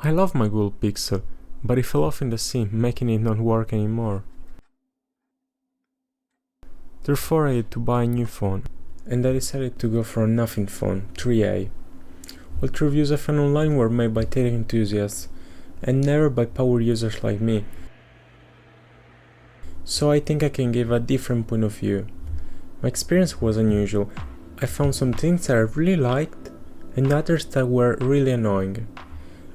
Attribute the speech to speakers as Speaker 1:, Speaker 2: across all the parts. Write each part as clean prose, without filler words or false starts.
Speaker 1: I love my Google Pixel, but it fell off in the sea, making it not work anymore. Therefore I had to buy a new phone, and I decided to go for a nothing phone, 3A. All the reviews I found online were made by tech enthusiasts, and never by power users like me. So I think I can give a different point of view. My experience was unusual. I found some things that I really liked, and others that were really annoying.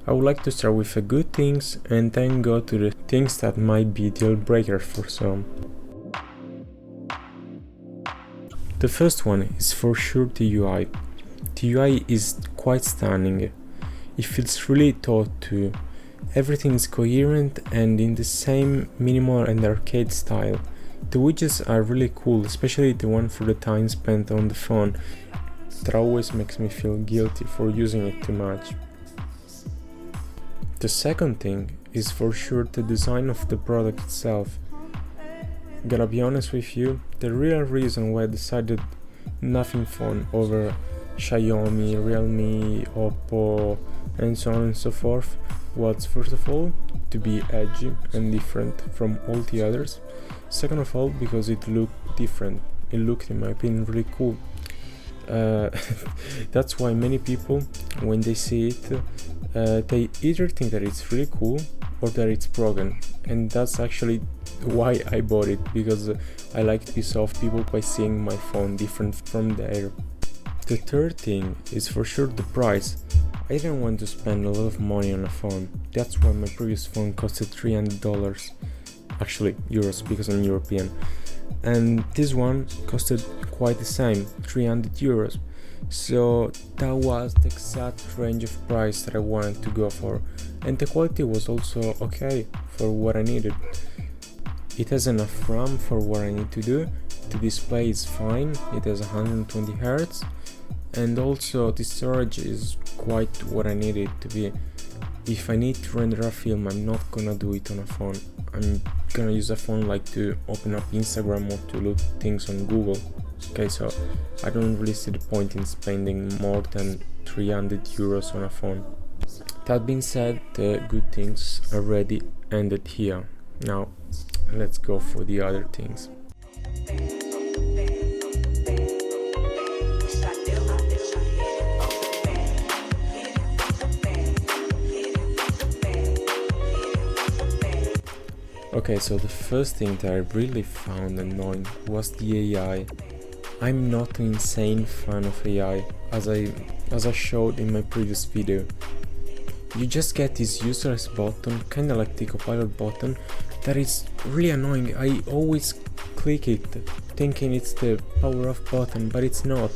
Speaker 1: I would like to start with the good things and then go to the things that might be deal breakers for some. The first one is for sure the UI. The UI is quite stunning. It feels really thought to. Everything is coherent and in the same minimal and arcade style. The widgets are really cool, especially the one for the time spent on the phone. That always makes me feel guilty for using it too much. The second thing is for sure the design of the product itself. Gotta be honest with you, the real reason why I decided nothing phone over Xiaomi, Realme, Oppo and so on and so forth was first of all to be edgy and different from all the others. Second of all because it looked different. It looked, in my opinion, really cool. That's why many people, when they see it, they either think that it's really cool or that it's broken, and that's actually why I bought it, because I like to piss off people by seeing my phone different from theirs. The third thing is for sure the price. I didn't want to spend a lot of money on a phone. That's why my previous phone costed $300, actually euros because I'm European, and this one costed quite the same, 300 euros. So that was the exact range of price that I wanted to go for, and the quality was also okay for what I needed. It has enough RAM for what I need to do, the display is fine, it has 120 Hz, and also the storage is quite what I need it to be. If I need to render a film, I'm not gonna do it on a phone. I'm gonna use a phone like to open up Instagram or to look things on Google. Okay, so I don't really see the point in spending more than 300 euros on a phone. That being said, the good things already ended here. Now, let's go for the other things. Okay, so the first thing that I really found annoying was the AI. I'm not an insane fan of AI, as I showed in my previous video. You just get this useless button, kinda like the copilot button, that is really annoying. I always click it thinking it's the power off button, but it's not.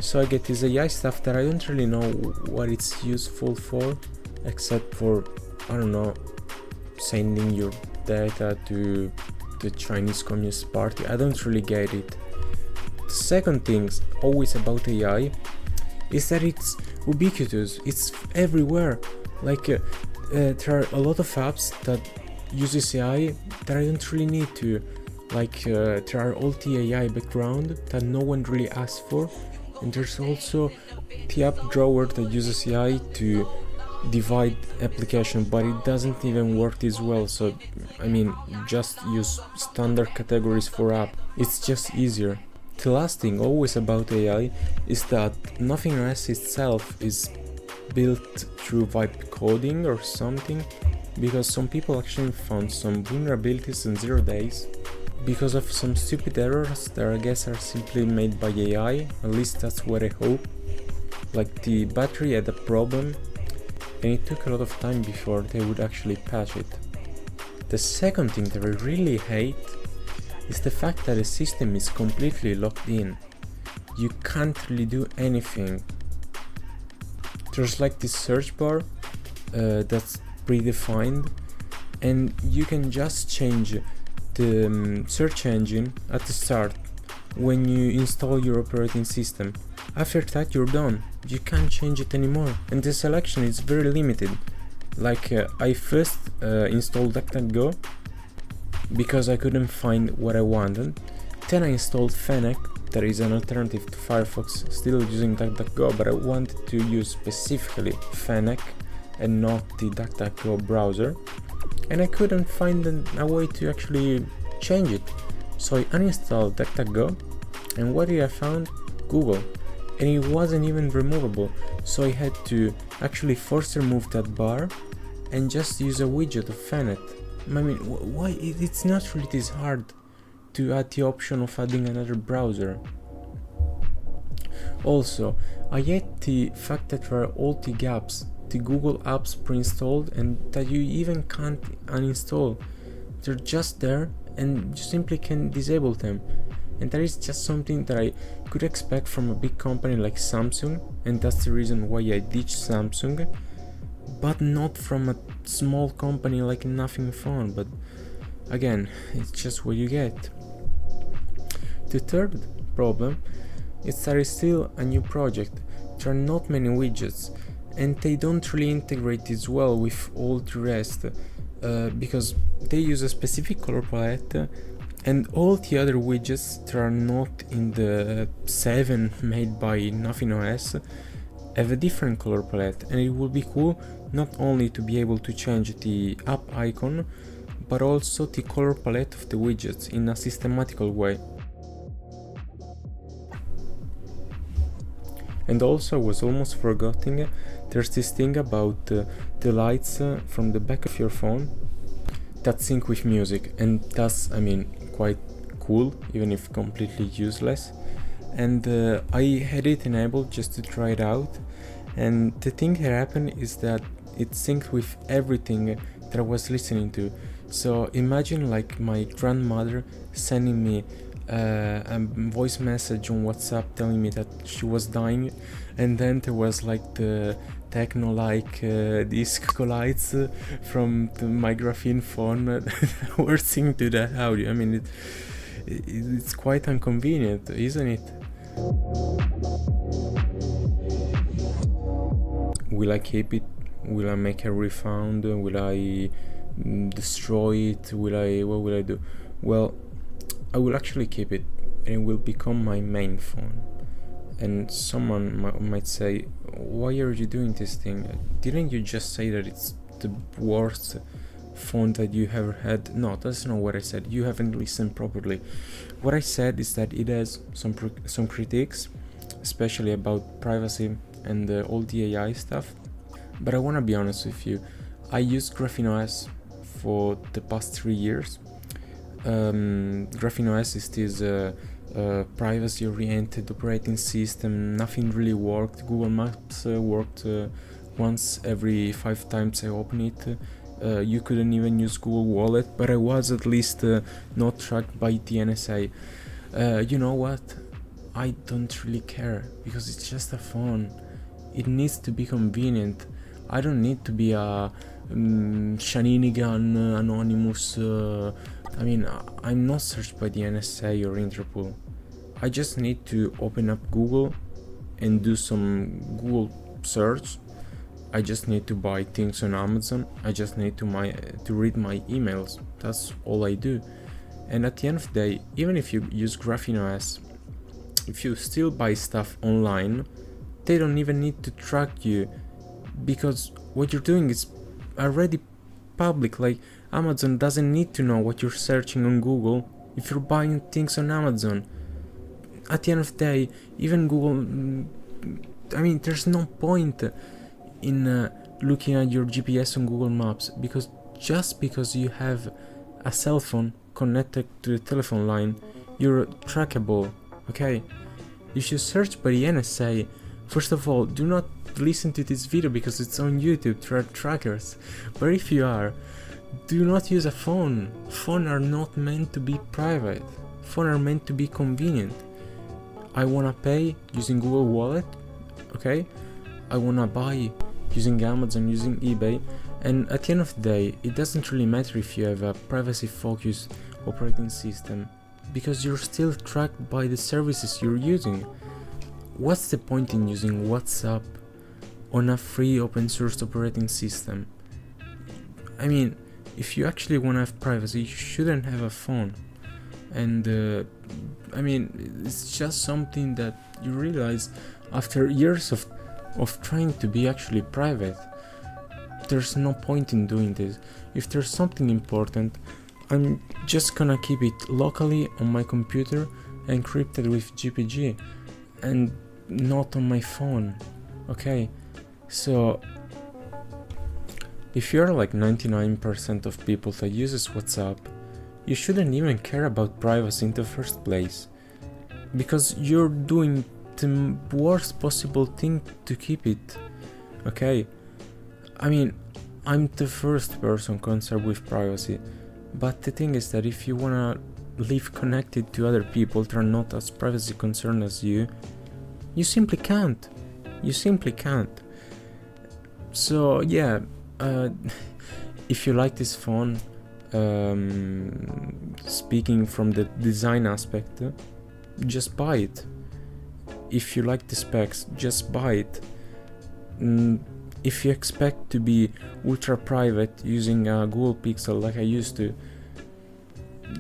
Speaker 1: So I get this AI stuff that I don't really know what it's useful for, except for, I don't know, sending your data to the Chinese Communist Party. I don't really get it. The second thing always about AI is that it's ubiquitous, it's everywhere. Like there are a lot of apps that uses AI that I don't really need to. Like there are all the AI background that no one really asks for, and there's also the app drawer that uses AI to divide application, but it doesn't even work this well. So I mean, just use standard categories for app, it's just easier. The last thing always about AI is that nothing OS itself is built through vibe coding or something, because some people actually found some vulnerabilities in 0 days because of some stupid errors that I guess are simply made by AI, at least that's what I hope. Like the battery had a problem and it took a lot of time before they would actually patch it. The second thing that I really hate is the fact that the system is completely locked in. You can't really do anything. There's like this search bar that's predefined, and you can just change the search engine at the start when you install your operating system. After that you're done, you can't change it anymore, and the selection is very limited. Like I first installed DuckDuckGo because I couldn't find what I wanted. Then I installed Fennec, that is an alternative to Firefox, still using DuckDuckGo, but I wanted to use specifically Fennec, and not the DuckDuckGo browser, and I couldn't find a way to actually change it. So I uninstalled DuckDuckGo, and what did I find? Google. And it wasn't even removable, so I had to actually force remove that bar and just use a widget of Fenet. I mean, why? It's not really this hard to add the option of adding another browser. Also, I hate the fact that there are all the gaps, the Google apps pre-installed, and that you even can't uninstall. They're just there and you simply can disable them. And that is just something that I could expect from a big company like Samsung, and that's the reason why I ditched Samsung, but not from a small company like Nothing Phone. But again, it's just what you get. The third problem is that it's still a new project. There are not many widgets, and they don't really integrate this well with all the rest, because they use a specific color palette, and all the other widgets that are not in the 7 made by GrapheneOS have a different color palette, and it would be cool not only to be able to change the app icon, but also the color palette of the widgets in a systematical way. And also, I was almost forgetting, there's this thing about the lights from the back of your phone that sync with music, and that's, I mean, quite cool, even if completely useless. And I had it enabled just to try it out, and the thing that happened is that it synced with everything that I was listening to. So imagine like my grandmother sending me a voice message on WhatsApp telling me that she was dying, and then there was like the techno-like disco lights from my Graphene phone that were synced to that audio. I mean, it's quite inconvenient, isn't it? Will I keep it? Will I make a refund? Will I destroy it? What will I do? Well, I will actually keep it, and it will become my main phone. And someone might say, why are you doing this thing? Didn't you just say that it's the worst phone that you ever had? No, that's not what I said. You haven't listened properly. What I said is that it has some critiques, especially about privacy and all the AI stuff. But I want to be honest with you. I used GrapheneOS for the past 3 years. GrapheneOS is this privacy-oriented operating system. Nothing really worked. Google Maps worked once every 5 times I open it. You couldn't even use Google Wallet, but I was at least not tracked by the NSA. You know what? I don't really care, because it's just a phone. It needs to be convenient. I don't need to be a Shaninigan anonymous. I mean, I'm not searched by the NSA or Interpol. I just need to open up Google and do some Google search. I just need to buy things on Amazon. I just need to read my emails. That's all I do. And at the end of the day, even if you use GrapheneOS, if you still buy stuff online, they don't even need to track you, because what you're doing is already public. Like, Amazon doesn't need to know what you're searching on Google if you're buying things on Amazon. At the end of the day, even Google, I mean, there's no point in looking at your GPS on Google Maps, because just because you have a cell phone connected to the telephone line, you're trackable, okay? If you search by the NSA, first of all, do not listen to this video because it's on YouTube, there are trackers. But if you are, do not use a phone. Phones are not meant to be private. Phones are meant to be convenient. I wanna pay using Google Wallet, okay? I wanna buy using Amazon, using eBay, and at the end of the day, it doesn't really matter if you have a privacy-focused operating system, because you're still tracked by the services you're using. What's the point in using WhatsApp on a free open source operating system? I mean, if you actually want to have privacy, you shouldn't have a phone. And I mean, it's just something that you realize after years of trying to be actually private. there's no point in doing this. If there's something important, I'm just gonna keep it locally on my computer, encrypted with GPG, and not on my phone. Okay, so if you're like 99% of people that uses WhatsApp, you shouldn't even care about privacy in the first place, because you're doing the worst possible thing to keep it. Okay, I mean, I'm the first person concerned with privacy, but the thing is that if you wanna live connected to other people that are not as privacy concerned as you simply can't. You simply can't. So yeah, if you like this phone, speaking from the design aspect, just buy it. If you like the specs, just buy it. If you expect to be ultra private using a Google Pixel like I used to,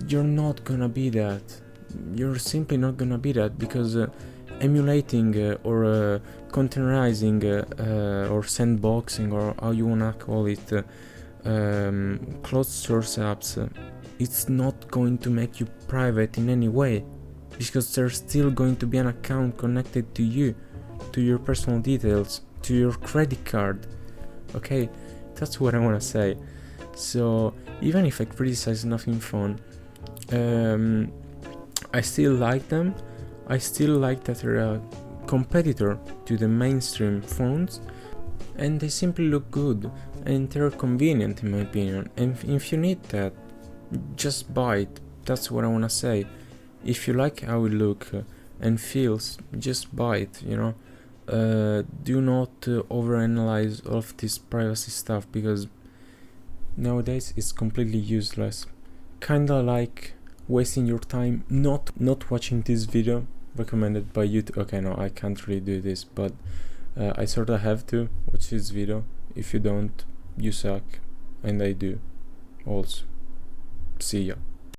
Speaker 1: you're not gonna be that. You're simply not gonna be that, because emulating or containerizing or sandboxing, or how you wanna call it, closed source apps, it's not going to make you private in any way, because there's still going to be an account connected to you, to your personal details, to your credit card. Okay, that's what I want to say. So even if I criticize Nothing Phone, I still like them. I still like that they're a competitor to the mainstream phones, and they simply look good, and they're convenient in my opinion. And if you need that, just buy it. That's what I want to say. If you like how it looks and feels, just buy it, you know. Do not overanalyze all of this privacy stuff, because nowadays it's completely useless. Kinda like wasting your time not watching this video recommended by YouTube. Okay, no, I can't really do this, but I sort of have to watch this video. If you don't, you suck, and I do also. See ya.